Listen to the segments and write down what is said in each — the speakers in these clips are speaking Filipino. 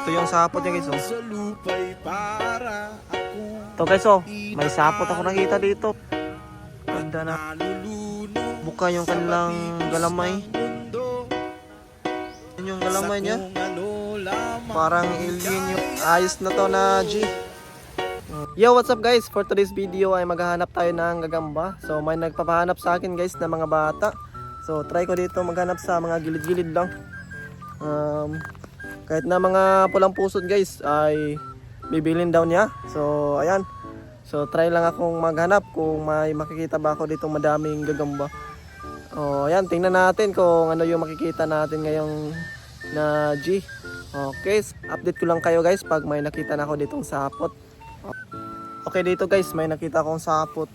Ito yung sapot niya guys, oh. Ito guys, oh. May sapot ako nakita dito. Ganda na. Buka yung kanilang galamay. Yan yung galamay niya. Parang alien yung ayos na to na G. Yo, what's up guys? For today's video ay maghahanap tayo ng gagamba. So may nagpapahanap sa akin guys na mga bata. So try ko dito maghanap sa mga gilid-gilid lang. Kahit na mga pulang pusod guys ay bibilin daw niya. So ayan. So try lang akong maghanap kung may makikita ba ako dito madaming gagamba. O ayan, tingnan natin kung ano yung makikita natin ngayong na G. Okay, update ko lang kayo guys pag may nakita na ako ditong sapot. Okay, dito guys may nakita akong sapot.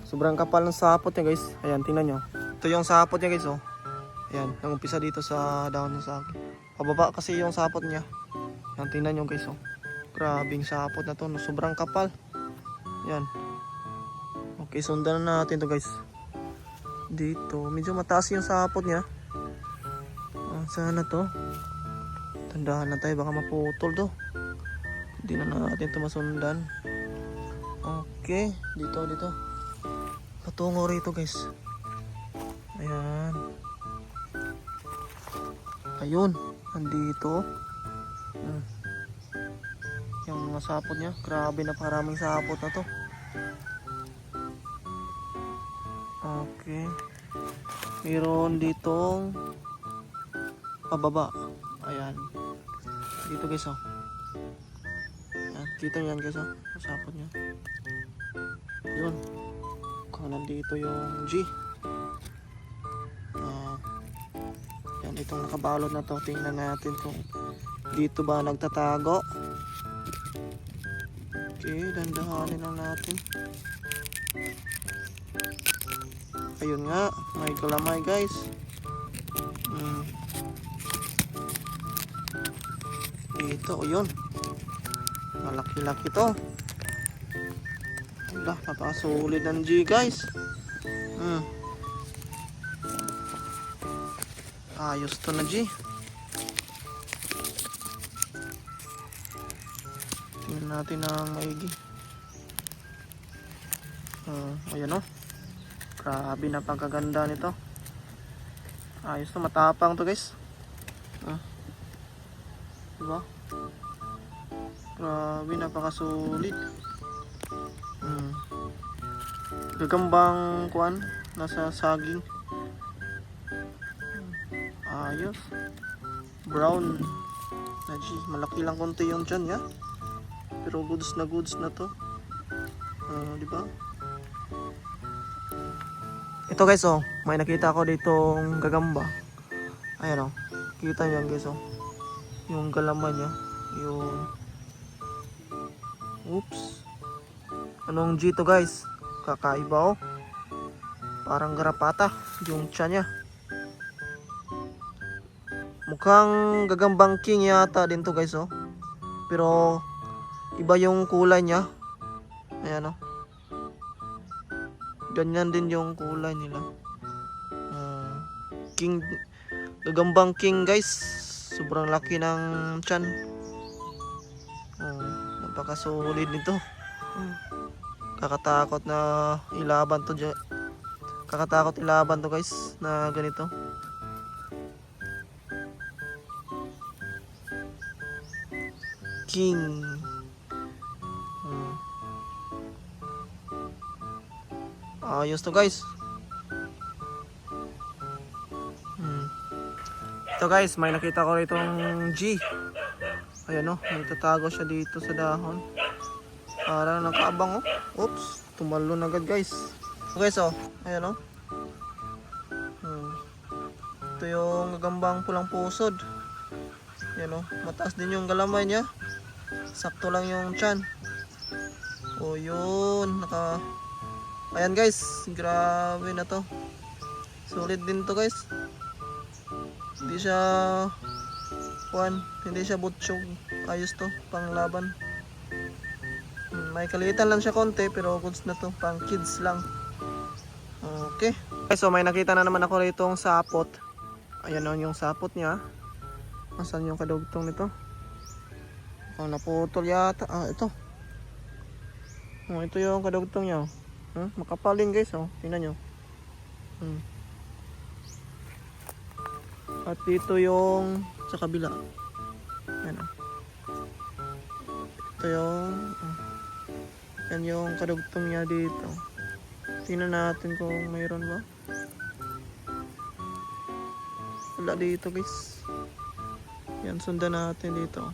Sobrang kapal ng sapot niya guys. Ayan, tingnan nyo. Ito yung sapot niya guys, oh. Ayan, nangumpisa dito sa dahon ng saging. Pababa kasi yung sapot niya. Ayan, tingnan nyo guys, oh. Grabing sapot na to, no? Sobrang kapal. Ayan. Okay, sundan na natin to guys. Dito, medyo mataas yung sapot niya. Sana to. Tandahan na tayo, baka maputol to. Hindi na natin to masundan. Okay, dito. Patungo rito guys. Ayan. Ayun, andito. Yung mga sapot niya, grabe na paraming sapot na to. Okay. Meron ditong pababa. Ayan. Dito guys, oh. Ayan, kita nyo yan guys, oh. Sapot niya. Yun. Kung nandito yung G. Yan, itong nakabalot na to. Tingnan natin kung dito ba nagtatago. Okay, dandahanin lang natin. Ayun nga, may galamay guys. Ito, yun. Malaki-laki to. Wala, napakasolid ng G guys. Ayos to na G. Tingnan natin ang maigi. Ayan, oh. Grabe, napakaganda nito. Ayos to, matapang to guys. Diba? Grabe, napakasulit. Gagambang kuan, nasa saging. Ayos. Brown na G. Malaki lang konti yung dyan, ya. Pero goods na to. Diba? Ito guys, oh. May nakita ko ditong gagamba. Ayan, oh. Kita nyo guys, oh. Yung galaman niya. Yung... Oops. Anong G to guys? Kakaiba, oh. Parang garapata. Yung tiyan niya. Mukhang gagambang king yata din to guys, oh. Pero iba yung kulay niya. Ayan, oh. Ganyan din yung kulay nila. King, gagambang king guys. Sobrang laki ng tiyan. Napakasolid nito. Kakatakot na ilaban to. Kakatakot ilaban to guys na ganito. King. Ayos to guys. Ito guys, may nakita ko itong G. Ayan, oh, may tatago siya dito sa dahon. Parang nakaabang, oh. Oops, tumalon agad guys. Okay, so, ayan, oh. Ito yung gagambang pulang pusod. Ayan, oh, mataas din yung galamay niya. Sakto lang yung tiyan. O yun, ayan guys, grabe na to. Solid din to guys. Hindi siya butchog. Ayos to, pang laban. May kaliitan lang siya konti pero goods na to, pang kids lang. Okay. So may nakita na naman ako rito sapot. Ayan yung sapot niya. Nasaan yung kadugtong nito? Oh, naputol yata. Ah, ito. Oh, ito yung kadugtong niya. Makapalin guys, oh. Tingnan nyo. At dito yung sa kabila. Yan, oh. Ito yung yan yung kadugtong niya dito. Tingnan natin kung mayroon ba. Wala dito guys. Yan, sundan natin dito.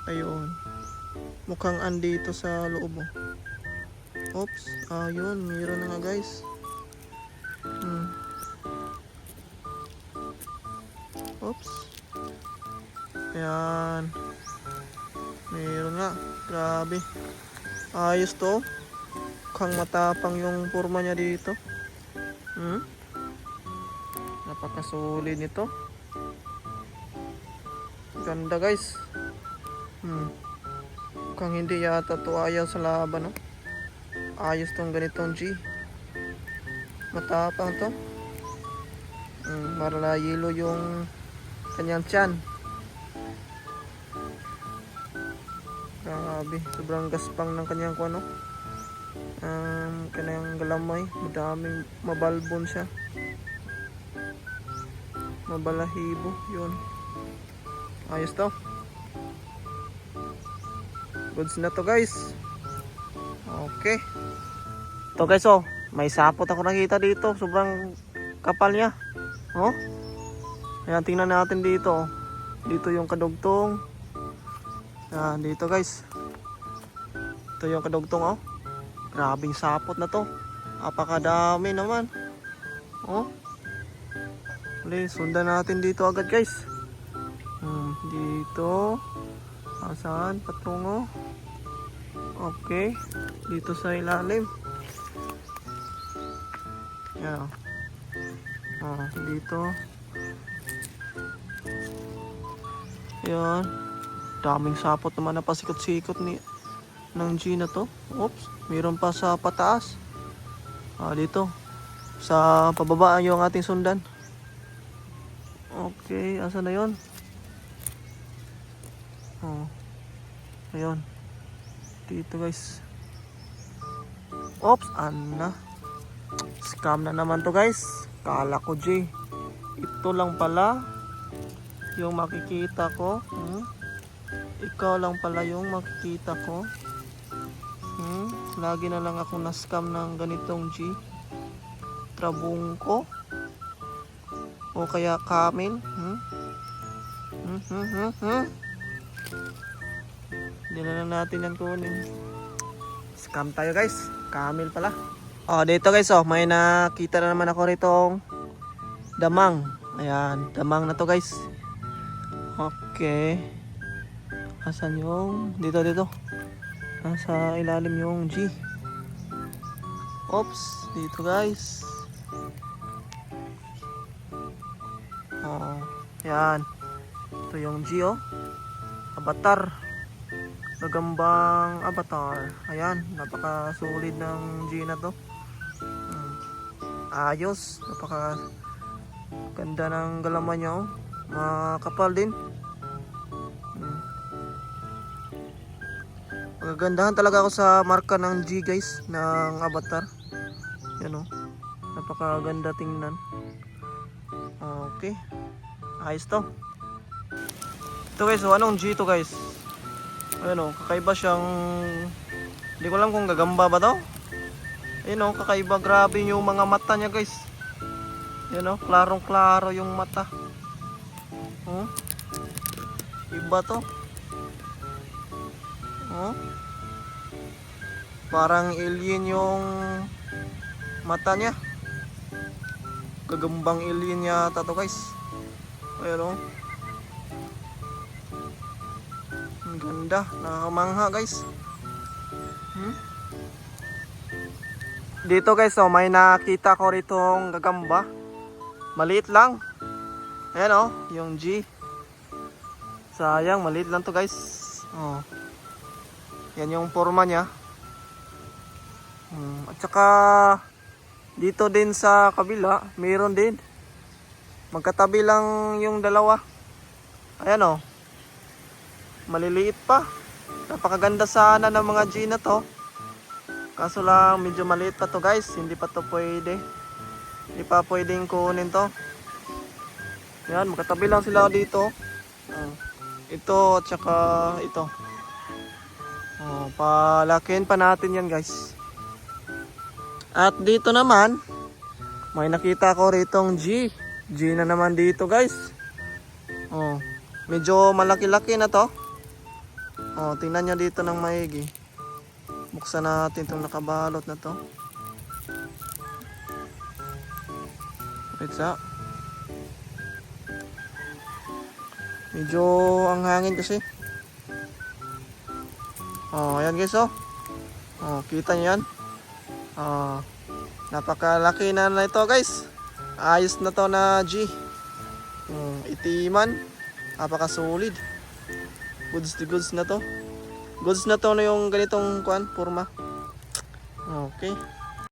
Ayun. Mukhang andito sa loob. Oops. Ayun, mayroon na nga guys. Oops. Ayan. Mayroon nga. Grabe. Ayos to. Mukhang matapang yung forma niya dito. Napakasulit nito. Ganda guys. Mukhang hindi yata to ayaw sa laban, no? Ayos tong ganitong G. Matapang to. Marala yelo yung kanyang tiyan. Grabe, sobrang gaspang ng kanyang kuano. Kanyang galamay, madaming mabalbon siya. Mabalahibo, yun. Ayos to. Goods na to guys. Okay. To guys, oh, may sapot ako nakita dito. Sobrang kapal niya. Oh. Ayan, tingnan natin dito. Dito yung kadugtong. Ayan, dito guys. Ito yung kadugtong, oh. Grabing sapot na to. Apakadami naman. Oh. Uli, sundan natin dito agad guys. Dito. Saan? Patungo. Okay. Dito sa ilalim. Yan. Dito. Yan. Daming sapot naman na pasikot-sikot ng G na to. Oops. Mayroon pa sa pataas. Dito. Sa pababa yung ating sundan. Okay. Asa na yun? Ayun. Dito guys. Oops. Scam na naman to guys. Kala ko G. Ito lang pala yung makikita ko. Ikaw lang pala yung makikita ko. Lagi na lang ako na-scam ng ganitong G. Trabungko. O kaya Camel. Hindi na lang natin yan kunin. Scam tayo guys. Camel pala. Dito guys, may nakita na naman ako ritong damang. Ayan, damang na to guys. Okay. Asan yung dito. Nasa ilalim yung G. Oops, dito guys. Ayan. Ito yung G, Avatar. Gagambang avatar. Ayan, napaka-solid ng G na to. Ayos, napaka ganda ng galaman niya, makapal din. Magagandahan talaga ako sa marka ng G guys, ng avatar. Yan, napakaganda tingnan. Okay, ayos to. Ito guys, anong G to guys? Ayun, kakaiba siyang, hindi ko alam kung gagamba ba to. Ayun, kakaiba, grabe yung mga mata niya guys. Ayun, klarong klaro yung mata. Iba to. Parang alien yung mata niya. Gagambang alien yata to guys. Ayun, ang ganda, nakakamangha guys. Dito guys, may nakita ko ritong gagamba. Maliit lang. Ayan, yung G. Sayang, maliit lang to guys. Yan yung forma niya. At saka dito din sa kabila, mayroon din. Magkatabi lang yung dalawa. Ayan oh. Maliliit pa. Napakaganda sana ng mga G na to. Kaso lang medyo maliit pa to guys. Hindi pa to pwede. Hindi pa pwedeng kunin to. Yan, magkatabi lang sila dito. Ito at saka ito. Palakihin pa natin yan guys. At dito naman, may nakita ko ritong G. G na naman dito guys. Medyo malaki-laki na to. Tingnan nyo dito ng maigi. Buksan natin itong nakabalot na to. Wait sa. Medyo ang hangin kasi. Ayan guys kita nyo yan. Napakalaki na ito guys. Ayos na to na G. Itiman. Napaka-solid. Goods to goods na to. Goods na to na yung ganitong forma. Okay.